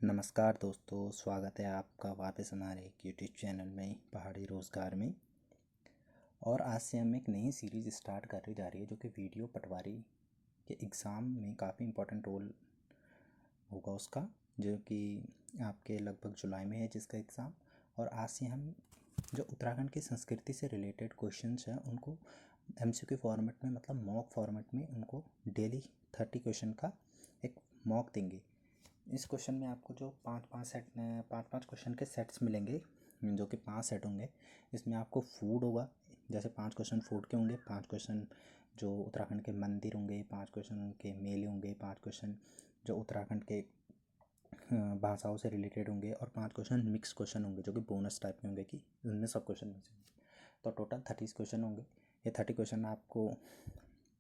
नमस्कार दोस्तों, स्वागत है आपका वापस हमारे एक यूट्यूब चैनल में पहाड़ी रोज़गार में। और आज से हम एक नई सीरीज़ स्टार्ट करने जा रही है जो कि वीडियो पटवारी के एग्ज़ाम में काफ़ी इम्पोर्टेंट रोल होगा उसका, जो कि आपके लगभग जुलाई में है जिसका एग्ज़ाम। और आज से हम जो उत्तराखंड की संस्कृति से रिलेटेड क्वेश्चंस हैं उनको एमसीक्यू फॉर्मेट में, मतलब मॉक फॉर्मेट में, उनको डेली 30 क्वेश्चन का एक मॉक देंगे। इस क्वेश्चन में आपको जो पाँच पाँच क्वेश्चन के सेट्स मिलेंगे, जो कि 5 सेट होंगे। इसमें आपको फूड होगा, जैसे 5 क्वेश्चन फूड के होंगे, 5 क्वेश्चन जो उत्तराखंड के मंदिर होंगे, 5 क्वेश्चन उनके मेले होंगे, 5 क्वेश्चन जो उत्तराखंड के भाषाओं से रिलेटेड होंगे, और 5 क्वेश्चन मिक्स क्वेश्चन होंगे जो कि बोनस टाइप के होंगे कि उनमें सब क्वेश्चन में से। तो टोटल 30 क्वेश्चन होंगे। ये 30 क्वेश्चन आपको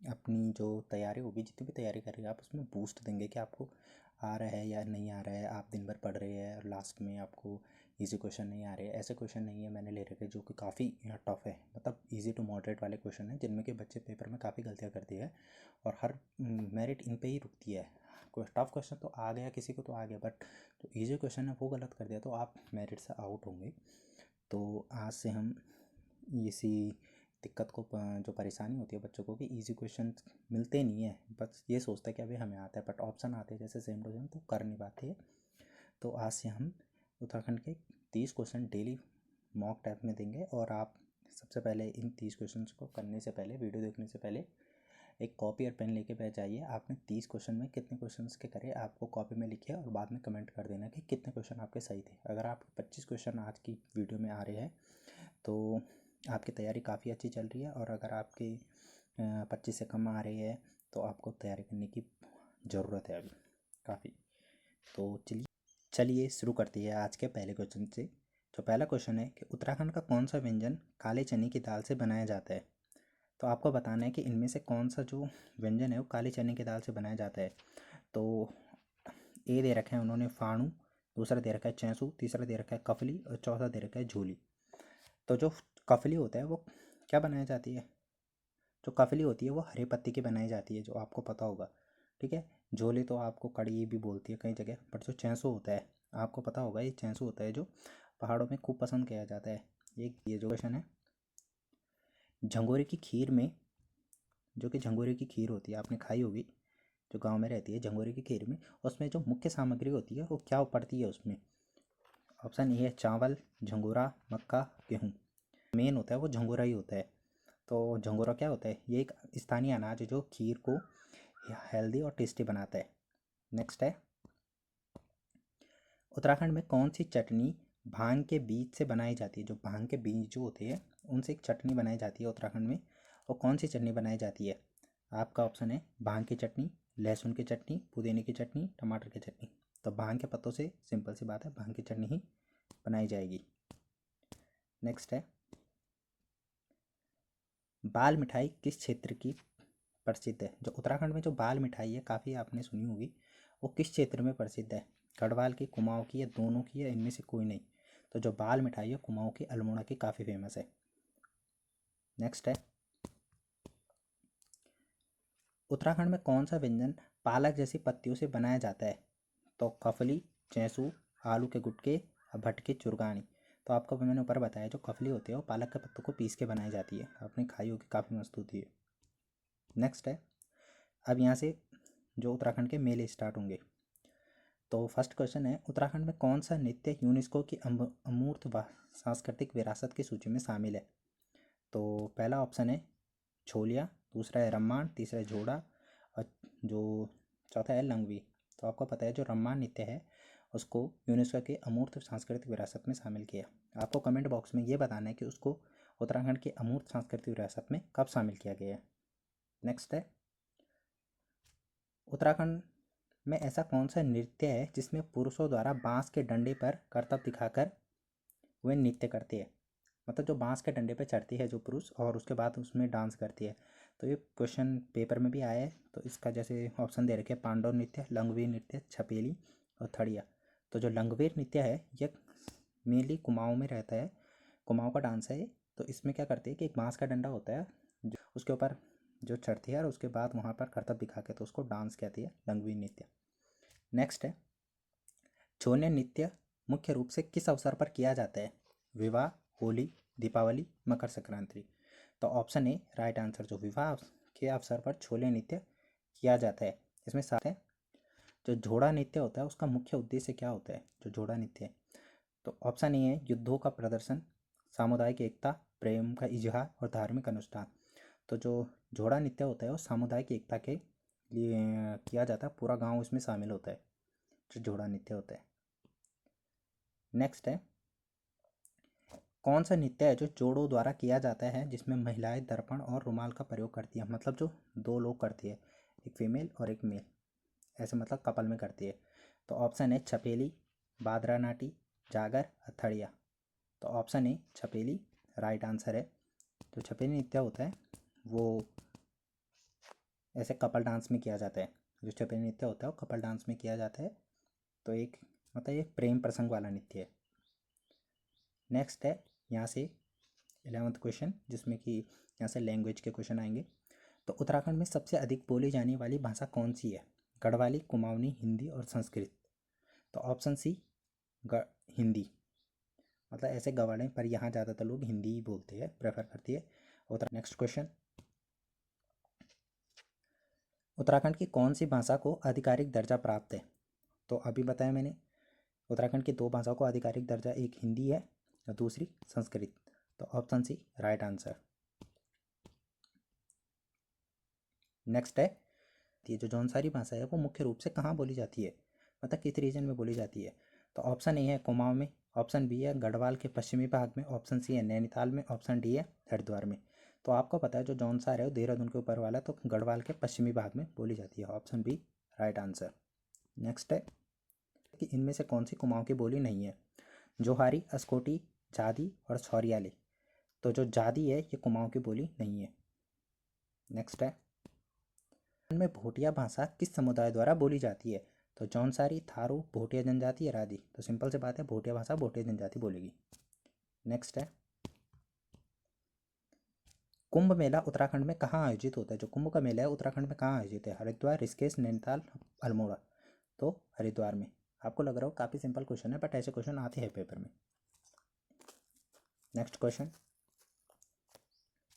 अपनी जो तैयारी होगी, जितनी भी तैयारी करेंगे आप, उसमें बूस्ट देंगे कि आपको आ रहा है या नहीं आ रहा है। आप दिन भर पढ़ रहे हैं और लास्ट में आपको इजी क्वेश्चन नहीं आ रहे हैं, ऐसे क्वेश्चन नहीं है। मैंने ले रखे जो कि काफ़ी टफ है, मतलब इजी टू मॉडरेट वाले क्वेश्चन हैं जिनमें कि बच्चे पेपर में काफ़ी गलतियाँ करती है और हर मेरिट इन पे ही रुकती है। कोई टफ क्वेश्चन तो आ गया, किसी को तो आ गया, बट जो ईजी क्वेश्चन है वो गलत कर दिया तो आप मेरिट से आउट होंगे। तो आज से हम इसी दिक्कत को, जो परेशानी होती है बच्चों को कि इजी क्वेश्चन मिलते नहीं है, बस ये सोचता है कि अभी हमें आता है, बट ऑप्शन आते हैं जैसे सेम टू सेम, तो कर नहीं पाते हैं। तो आज से हम उत्तराखंड के 30 क्वेश्चन डेली मॉक टाइप में देंगे। और आप सबसे पहले इन 30 क्वेश्चन को करने से पहले, वीडियो देखने से पहले, एक कॉपी और पेन लेके बैठ जाइए। आपने 30 क्वेश्चन में कितने क्वेश्चन के करे आपको कॉपी में लिखिए और बाद में कमेंट कर देना कि कितने क्वेश्चन आपके सही थे। अगर आपके 25 क्वेश्चन आज की वीडियो में आ रहे हैं तो आपकी तैयारी काफ़ी अच्छी चल रही है, और अगर आपके 25 से कम आ रही है तो आपको तैयारी करने की ज़रूरत है अभी काफ़ी। तो चलिए शुरू करते हैं आज के पहले क्वेश्चन से। जो पहला क्वेश्चन है कि उत्तराखंड का कौन सा व्यंजन काले चने की दाल से बनाया जाता है। तो आपको बताना है कि इनमें से कौन सा जो व्यंजन है वो काले चने की दाल से बनाया जाता है। तो ए दे रखा है उन्होंने फाणू, दूसरा दे रखा है चैंसू, तीसरा दे रखा है कफली, और चौथा दे रखा है झोली। तो जो कफली होता है वो क्या बनाई जाती है? जो कफली होती है वो हरे पत्ते की बनाई जाती है, जो आपको पता होगा, ठीक है। झोली तो आपको कड़ी भी बोलती है कई जगह, बट जो चैंसू होता है आपको पता होगा, ये चैंसू होता है जो पहाड़ों में खूब पसंद किया जाता है। ये जो क्वेश्चन है, झंगोरे की खीर में, जो कि झंगोरे की खीर होती है आपने खाई होगी, जो गांव में रहती है, झंगोरे की खीर में उसमें जो मुख्य सामग्री होती है वो क्या पड़ती है उसमें? ऑप्शन ए है चावल, झंगोरा, मक्का, गेहूँ। मेन होता है वो झंगोरा ही होता है। तो झंगोरा क्या होता है? ये एक स्थानीय अनाज है जो खीर को हेल्दी और टेस्टी बनाता है। नेक्स्ट है, उत्तराखंड में कौन सी चटनी भांग के बीज से बनाई जाती है? जो भांग के बीज जो होते हैं उनसे एक चटनी बनाई जाती है उत्तराखंड में, और कौन सी चटनी बनाई जाती है? आपका ऑप्शन है भांग की चटनी, लहसुन की चटनी, पुदीने की चटनी, टमाटर की चटनी। तो भांग के पत्तों से सिंपल सी बात है, भांग की चटनी ही बनाई जाएगी। नेक्स्ट है, बाल मिठाई किस क्षेत्र की प्रसिद्ध है? जो उत्तराखंड में जो बाल मिठाई है काफ़ी आपने सुनी होगी, वो किस क्षेत्र में प्रसिद्ध है? गढ़वाल की, कुमाऊँ की, या दोनों की, या इनमें से कोई नहीं? तो जो बाल मिठाई है कुमाऊँ की अल्मोड़ा की काफ़ी फेमस है। नेक्स्ट है, उत्तराखंड में कौन सा व्यंजन पालक जैसी पत्तियों से बनाया जाता है? तो कफली, चैंसू, आलू के गुटके, भटके, चुरगानी। तो आपको मैंने ऊपर बताया जो कफली होती है वो पालक के पत्तों को पीस के बनाई जाती है, आपने खाई होगी, काफ़ी मस्त होती है। नेक्स्ट है, अब यहाँ से जो उत्तराखंड के मेले स्टार्ट होंगे। तो फर्स्ट क्वेश्चन है, उत्तराखंड में कौन सा नृत्य यूनेस्को की अमूर्त सांस्कृतिक विरासत की सूची में शामिल है? तो पहला ऑप्शन है छोलिया, दूसरा है रम्माण, तीसरा है जोड़ा, और जो चौथा है लंगवी। तो आपको पता है जो रम्माण नृत्य है उसको यूनेस्को के अमूर्त सांस्कृतिक विरासत में शामिल किया। आपको कमेंट बॉक्स में ये बताना है कि उसको उत्तराखंड की अमूर्त सांस्कृतिक विरासत में कब शामिल किया गया है। नेक्स्ट है, उत्तराखंड में ऐसा कौन सा नृत्य है जिसमें पुरुषों द्वारा बांस के डंडे पर करतब दिखाकर वे नृत्य करते हैं? मतलब जो बांस के डंडे पर चढ़ती है जो पुरुष, और उसके बाद उसमें डांस करती है। तो ये क्वेश्चन पेपर में भी आया है। तो इसका जैसे ऑप्शन दे रखे, पांडव नृत्य, लंगवीर नृत्य, छपेली, और थड़िया। तो जो लंगवीर नृत्य है ये मेनली कुमाऊँ में रहता है, कुमाऊँ का डांस है। तो इसमें क्या करते हैं कि एक बांस का डंडा होता है जो उसके ऊपर जो चढ़ती है, और उसके बाद वहाँ पर करतब दिखा के तो उसको डांस कहती है, लंगवीर नृत्य। नेक्स्ट है, छोले नृत्य मुख्य रूप से किस अवसर पर किया जाता है? विवाह, होली, दीपावली, मकर संक्रांति। तो ऑप्शन ए राइट आंसर, जो विवाह के अवसर पर छोले नृत्य किया जाता है। इसमें साथ है जो झोड़ा नृत्य होता है उसका मुख्य उद्देश्य क्या होता है? जो झोड़ा नृत्य है, तो ऑप्शन ए है युद्धों का प्रदर्शन, सामुदायिक एकता, प्रेम का इजहार और धार्मिक अनुष्ठान। तो जो झोड़ा नृत्य होता है वो सामुदायिक एकता के लिए किया जाता है, पूरा गांव इसमें शामिल होता है जो झोड़ा नृत्य होता है। नेक्स्ट है, कौन सा नृत्य है जो जोड़ों द्वारा किया जाता है जिसमें महिलाएं दर्पण और रुमाल का प्रयोग करती है? मतलब जो दो लोग करती है, एक फीमेल और एक मेल, ऐसे मतलब कपल में करती है। तो ऑप्शन है छपेली, बादरा नाटी, जागर, हथड़िया। तो option A Chhapeli right answer है। जो छपेली नृत्य होता है वो ऐसे कपल डांस में किया जाता है। जो छपेली नृत्य होता है वो कपल डांस में किया जाता है। तो एक मतलब ये प्रेम प्रसंग वाला नृत्य है। नेक्स्ट है यहाँ से 11वां क्वेश्चन, जिसमें कि यहाँ से लैंग्वेज के क्वेश्चन आएंगे। तो उत्तराखंड में सबसे अधिक बोली जाने वाली भाषा कौन सी है? गढ़वाली, कुमाऊनी, हिंदी और संस्कृत। तो ऑप्शन सी हिंदी, मतलब ऐसे गवाड़े पर यहाँ ज़्यादातर लोग हिंदी ही बोलते हैं, प्रेफर करती है। नेक्स्ट क्वेश्चन, उत्तराखंड की कौन सी भाषा को आधिकारिक दर्जा प्राप्त है? तो अभी बताया मैंने, उत्तराखंड की दो भाषाओं को आधिकारिक दर्जा, एक हिंदी है और दूसरी संस्कृत। तो option C right answer. Next है, ये जो जौनसारी भाषा है वो मुख्य रूप से कहाँ बोली जाती है, मतलब किस रीजन में बोली जाती है? तो ऑप्शन ए है कुमाऊं में, ऑप्शन बी है गढ़वाल के पश्चिमी भाग में, ऑप्शन सी है नैनीताल में, ऑप्शन डी है हरिद्वार में। तो आपको पता है जो जौनसार है वो देहरादून के ऊपर वाला, तो गढ़वाल के पश्चिमी भाग में बोली जाती है, option B right answer. Next है कि इनमें से कौन सी कुमाऊं की बोली नहीं है? जोहारी, अस्कोटी, जादी और सौरियाली। तो जो जादी है ये कुमाऊं की बोली नहीं है। नेक्स्ट है, में भोटिया भाषा किस समुदाय द्वारा बोली जाती है? तो जौनसारी, थारू, भोटिया जनजाति या रादी। तो सिंपल से बात है, भोटिया भाषा भोटिया जनजाति बोलेगी। नेक्स्ट है, कुंभ मेला उत्तराखंड में कहाँ आयोजित होता है? जो कुंभ का मेला है उत्तराखंड में कहाँ आयोजित है? हरिद्वार, ऋषिकेश, नैनीताल, अल्मोड़ा। तो हरिद्वार में। आपको लग रहा हो काफ़ी सिंपल क्वेश्चन है, बट ऐसे क्वेश्चन आते हैं पेपर में। नेक्स्ट क्वेश्चन,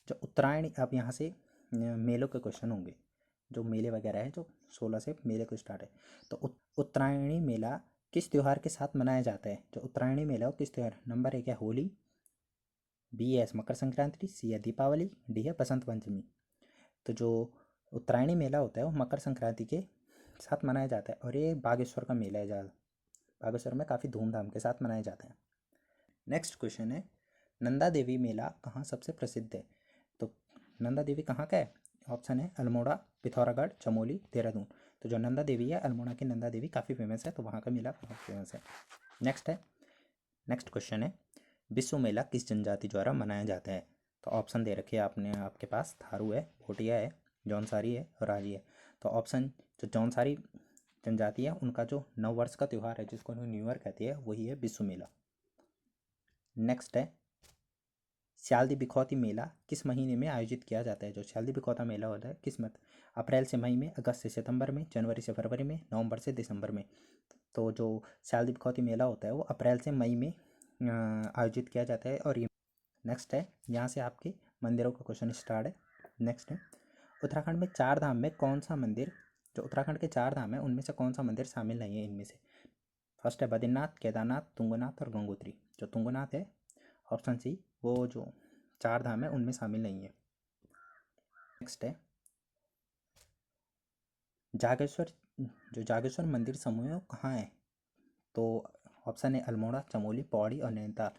जो उत्तरायणी, अब यहाँ से मेलों के क्वेश्चन होंगे, जो मेले वगैरह है, जो 16 से मेले को स्टार्ट है। तो उत्तरायणी मेला किस त्यौहार के साथ मनाया जाता है? जो उत्तरायणी मेला हो किस त्यौहार? नंबर 1 है होली, बी है मकर संक्रांति, सी है दीपावली, डी है बसंत पंचमी। तो जो उत्तरायणी मेला होता है वो मकर संक्रांति के साथ मनाया जाता है, और ये बागेश्वर का मेला है, ज़्यादा बागेश्वर में काफ़ी धूमधाम के साथ मनाया जाता है। नेक्स्ट क्वेश्चन है, नंदा देवी मेला कहाँ सबसे प्रसिद्ध है? तो नंदा देवी कहाँ का है? ऑप्शन है अल्मोड़ा, पिथौरागढ़, चमोली, देहरादून। तो जो नंदा देवी है, अल्मोड़ा की नंदा देवी काफ़ी फेमस है, तो वहाँ का मेला बहुत फेमस है। नेक्स्ट क्वेश्चन है, विश्व मेला किस जनजाति द्वारा मनाया जाता है? तो ऑप्शन दे रखे आपने आपके पास, थारू है, भोटिया है, जौनसारी है और राजी है। तो ऑप्शन, जो जौनसारी जनजाति है उनका जो नव वर्ष का त्यौहार है जिसको न्यू ईयर कहती है वही है विश्व मेला। नेक्स्ट है, स्यालदी बिखौती मेला किस महीने में आयोजित किया जाता है? जो स्यालदी बिखौता मेला होता है किस मत, अप्रैल से मई में, अगस्त से सितंबर में, जनवरी से फरवरी में, नवंबर से दिसंबर में। तो जो स्यालदी बिखौती मेला होता है वो अप्रैल से मई में आयोजित किया जाता है। और ये नेक्स्ट है, यहाँ से आपके मंदिरों का क्वेश्चन स्टार्ट है। नेक्स्ट है, उत्तराखंड में 4 धाम में कौन सा मंदिर, जो उत्तराखंड के 4 धाम है उनमें से कौन सा मंदिर शामिल नहीं है इनमें से? फर्स्ट है बद्रीनाथ, केदारनाथ, तुंगनाथ और गंगोत्री। जो तुंगनाथ है, ऑप्शन सी, वो जो 4 धाम है उनमें शामिल नहीं है। नेक्स्ट है, जागेश्वर, जो जागेश्वर मंदिर समूह है वो कहाँ है? तो ऑप्शन है अल्मोड़ा, चमोली, पौड़ी और नैनीताल।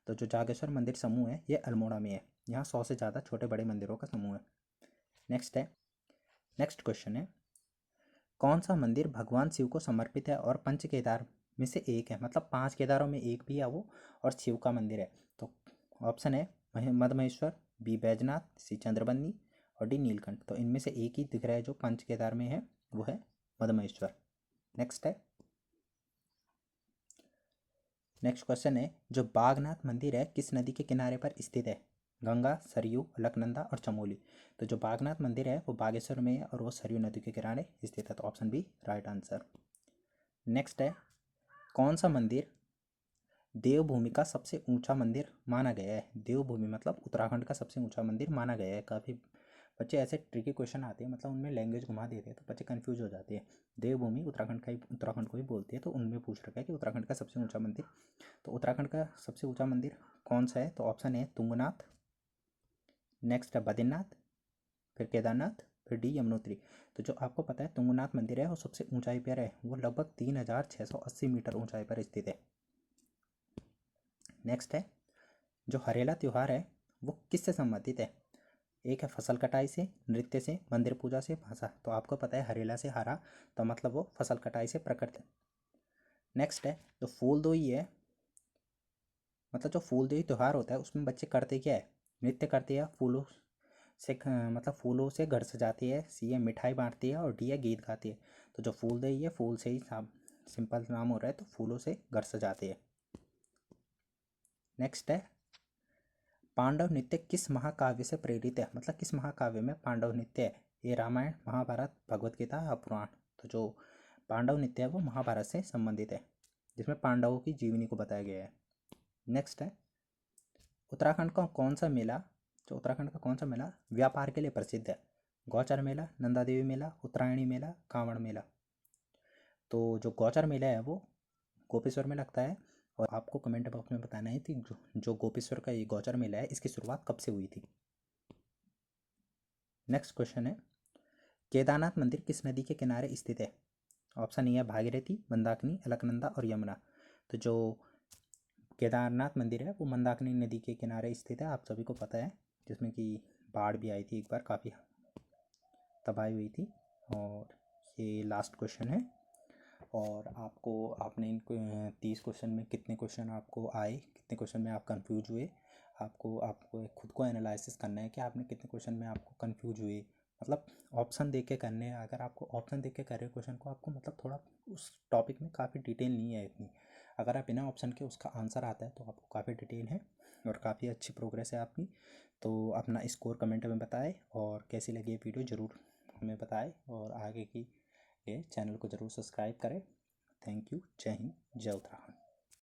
तो जो जागेश्वर मंदिर समूह है ये अल्मोड़ा में है। यहाँ 100 से ज़्यादा छोटे बड़े मंदिरों का समूह है। नेक्स्ट क्वेश्चन है, कौन सा मंदिर भगवान शिव को समर्पित है और पंच केदार में से एक है? मतलब 5 केदारों में एक भी है वो, और शिव का मंदिर है। तो ऑप्शन है मदमहेश्वर, बी बैजनाथ, सी चंद्रबंदी और डी नीलकंठ। तो इनमें से एक ही दिख रहा है जो पंच केदार में है, वो है मदमहेश्वर। नेक्स्ट क्वेश्चन है, जो बागनाथ मंदिर है किस नदी के किनारे पर स्थित है? गंगा, सरयू, अलकनंदा और चमोली। तो जो बागनाथ मंदिर है वो बागेश्वर में है और वो सरयू नदी के किनारे स्थित है। तो option B right answer. Next है, कौन सा मंदिर देवभूमि का सबसे ऊंचा मंदिर माना गया है? देवभूमि मतलब उत्तराखंड का सबसे ऊंचा मंदिर माना गया है। काफ़ी बच्चे ऐसे ट्रिकी क्वेश्चन आते हैं, मतलब उनमें लैंग्वेज घुमा देते हैं तो बच्चे कंफ्यूज हो जाते हैं। देवभूमि उत्तराखंड को ही बोलती है, तो उनमें पूछ रखा है कि उत्तराखंड का सबसे ऊंचा मंदिर। तो उत्तराखंड का सबसे ऊंचा मंदिर कौन सा है? तो ऑप्शन है तुंगनाथ, नेक्स्ट है बद्रीनाथ, फिर केदारनाथ, फिर डी यमुनोत्री। तो जो आपको पता है तुंगनाथ मंदिर है वो सबसे ऊंचाई पर है, वो लगभग 3680 मीटर ऊंचाई पर स्थित है। नेक्स्ट है जो हरेला त्यौहार है वो किससे संबंधित है? एक है फसल कटाई से, नृत्य से, मंदिर पूजा से, भाषा। तो आपको पता है हरेला से हरा, तो मतलब वो फसल कटाई से प्रकृति। नेक्स्ट है जो फूलदोई है, मतलब जो फूलदेई त्यौहार होता है उसमें बच्चे करते क्या है? नृत्य करते हैं, फूलों से मतलब फूलों से घर सजाती है, सी है मिठाई बांटती है, और डी है गीत गाती है। तो जो फूलदेई है फूल से ही सिंपल नाम हो रहा है, तो फूलों से घर सजाती है। नेक्स्ट है पांडव नृत्य किस महाकाव्य से प्रेरित है? मतलब किस महाकाव्य में पांडव नृत्य है? ये रामायण, महाभारत, भगवत गीता या पुराण। तो जो पांडव नृत्य है वो महाभारत से संबंधित है, जिसमें पांडवों की जीवनी को बताया गया है। नेक्स्ट है उत्तराखंड का कौन सा मेला जो उत्तराखंड का कौन सा मेला व्यापार के लिए प्रसिद्ध है? गौचर मेला, नंदा देवी मेला, उत्तरायणी मेला, कांवड़ मेला। तो जो गौचर मेला है वो गोपेश्वर में लगता है, और आपको कमेंट बॉक्स में बताना है कि जो गोपेश्वर का ये गौचर मेला है इसकी शुरुआत कब से हुई थी। नेक्स्ट क्वेश्चन है केदारनाथ मंदिर किस नदी के किनारे स्थित है? ऑप्शन ए है भागीरथी, मंदाकिनी, अलकनंदा और यमुना। तो जो केदारनाथ मंदिर है वो मंदाकिनी नदी के किनारे स्थित है, आप सभी को पता है, जिसमें कि बाढ़ भी आई थी एक बार, काफ़ी तबाही हुई थी। और ये लास्ट क्वेश्चन है। और आपने इन 30 क्वेश्चन में कितने क्वेश्चन आपको आए, कितने क्वेश्चन में आप कंफ्यूज हुए, आपको खुद को एनालिसिस करना है कि आपने कितने क्वेश्चन में आपको कंफ्यूज हुए। मतलब ऑप्शन देख के करने हैं, अगर आपको ऑप्शन देख के कर रहे हो क्वेश्चन को, आपको मतलब थोड़ा उस टॉपिक में काफ़ी डिटेल नहीं है इतनी। अगर आप बिना ऑप्शन के उसका आंसर आता है तो आपको काफ़ी डिटेल है और काफ़ी अच्छी प्रोग्रेस है आपकी। तो अपना स्कोर कमेंट में बताएं, और कैसी लगी ये वीडियो ज़रूर हमें बताएं, और आगे की ये चैनल को ज़रूर सब्सक्राइब करें। Thank you. जय हिंद, जय उत्तराखंड।